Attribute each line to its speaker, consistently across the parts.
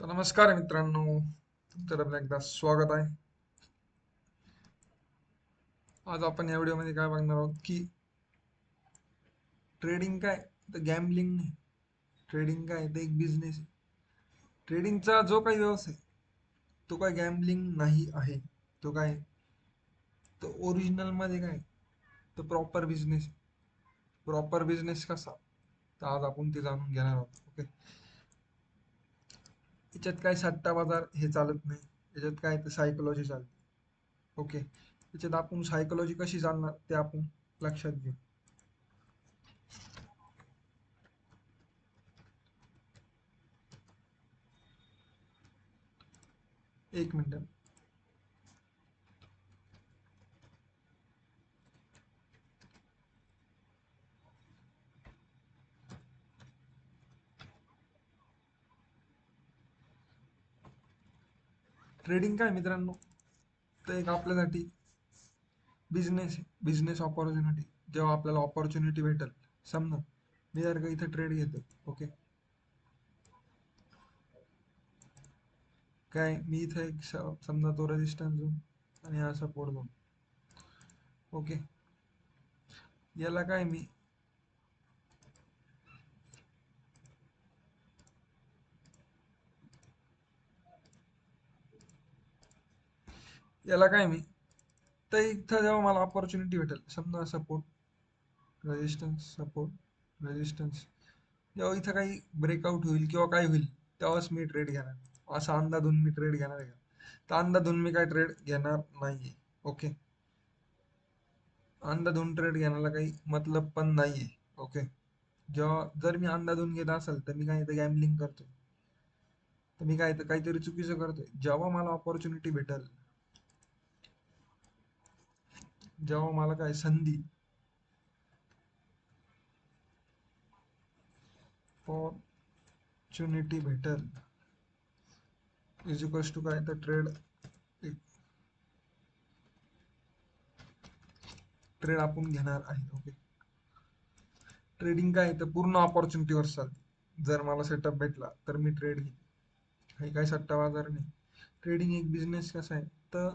Speaker 1: तर नमस्कार मित्रांनो, तुमचं आपलं एकदा स्वागत आहे. आज आपण या व्हिडिओमध्ये काय बघणार आहोत की ट्रेडिंग काय तर गॅम्बलिंग नाही. ट्रेडिंग काय तर एक बिझनेस आहे. ट्रेडिंगचा जो काही व्यवसाय तो काय गॅम्बलिंग नाही आहे. तो काय तो ओरिजिनल मध्ये काय तो प्रॉपर बिझनेस. प्रॉपर बिझनेस कसा तर आज आपण ते जाणून घेणार आहोत. ओके, याच्यात काय सट्टा बाजार हे चालत नाही. याच्यात काय तर सायकोलॉजी चालते. ओके, याच्यात आपण सायकोलॉजी कशी चालणार ते आपण लक्षात घेऊ. एक मिनिट. ट्रेडिंग काय मित्रांनो, तर एक आपल्यासाठी बिझनेस आहे. Business opportunity. जेव्हा आपल्याला ऑपॉर्च्युनिटी भेटेल, समजा मी जर का इथं ट्रेड घेतो. ओके, काय मी इथं एक समजा तो रेजिस्टन्स झोन आणि हा सपोर्ट झोन. ओके, याला काय मी याला काय मी तर इथं जेव्हा मला ऑपॉर्च्युनिटी भेटेल, समजा सपोर्ट रेजिस्टन्स, जेव्हा इथं काही ब्रेकआउट होईल किंवा काय होईल तेव्हाच मी ट्रेड घेणार. असा अंदाधुंद मी ट्रेड घेणार आहे का? तर अंदाधुंद मी काय ट्रेड घेणार नाहीये. ओके, अंधाधुंद ट्रेड घेण्याला काही मतलब पण नाहीये. ओके, जेव्हा जर मी अंधाधुंद घेत असेल तर मी काय तर गॅम्बलिंग करतोय. तर मी काय तर काहीतरी चुकीचं करतोय. जेव्हा मला ऑपॉर्च्युनिटी भेटेल, जेव्हा मला काय ऑपॉर्च्युनिटी भेटेल इज इक्वल्स टू काय तर ट्रेड. ट्रेड आपण घेणार आहे. ओके, ट्रेडिंग काय तर पूर्ण ऑपॉर्च्युनिटीवर चालते. जर मला सेटअप भेटला तर मी ट्रेड घेईन. हे काय सट्टा बाजार नाही. ट्रेडिंग एक बिझनेस कसा आहे तर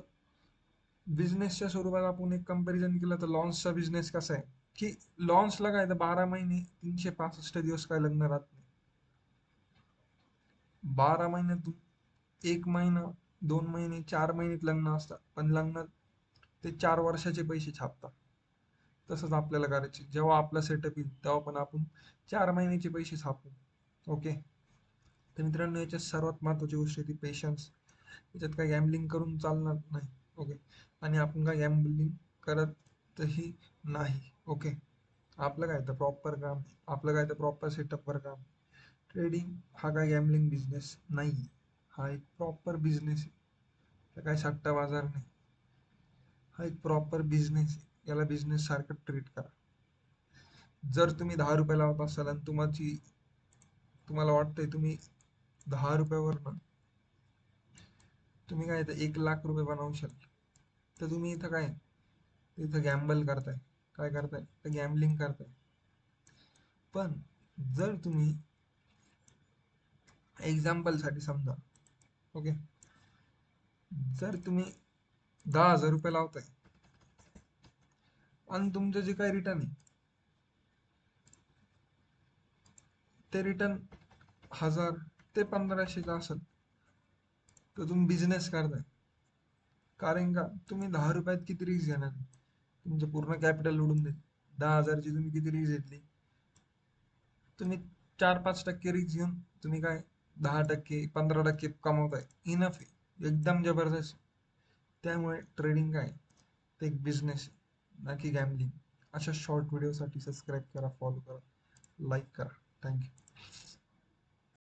Speaker 1: बिझनेसच्या स्वरूपात आपण एक कंपॅरिझन केलं तर लॉन्सचा बिझनेस कसा आहे की लॉन्सला काय तर 12 महिने 365 दिवस काय लग्न राहत नाही. 12 महिन्यातून 1 महिना, 2 महिने, 4 महिन्यात लग्न असतात, पण लग्नात ते 4 वर्षाचे पैसे छापतात. तसंच आपल्याला करायचे. जेव्हा आपला सेटअप येईल तेव्हा पण आपण 4 महिन्याचे पैसे छापू. ओके, तर मित्रांनो याच्यात सर्वात महत्वाची गोष्ट आहे ती पेशन्स. याच्यात काय गॅम्बलिंग करून चालणार नाही. ओके, आणि आपण काय गॅम्बलिंग करतही नाही. ओके, आपलं काय तर प्रॉपर काम, आपलं काय तर प्रॉपर सेटअपवर काम. ट्रेडिंग हा काय गॅम्बलिंग बिझनेस नाही. हा एक प्रॉपर बिझनेस आहे. हा काय सट्टा बाजार नाही. हा एक प्रॉपर बिझनेस आहे. याला बिझनेस सारखं ट्रीट करा. जर तुम्ही 10 रुपये लावत असाल आणि तुम्हाला वाटतंय तुम्ही 10 रुपयावर ना तुम्ही काय तर 1 लाख रुपये बनवू शकता, तर तुम्ही इथं काय इथं गॅम्बल करताय. काय करताय तर गॅम्बलिंग करताय. पण जर तुम्ही एक्झाम्पल साठी समजा, ओके, जर तुम्ही 10,000 रुपये लावताय आणि तुमचं जे काही रिटर्न आहे ते रिटर्न 1,000 ते 1,500 असेल, तर तुम्ही बिझनेस करताय. कारण का तुम्ही 10 रुपयात किती रिस्क घेणार? तुमचं पूर्ण कॅपिटल उडून देईल. 10,000ची तुम्ही किती रिस्क घेतली? तुम्ही 4-5% रिस्क घेऊन तुम्ही काय 10%, 15% कमवताय. इनफ आहे, एकदम जबरदस्त. त्यामुळे ट्रेडिंग काय ते एक बिझनेस, ना की गॅम्बलिंग. अशा शॉर्ट व्हिडिओसाठी सबस्क्राईब करा, फॉलो करा, लाईक करा. थँक्यू.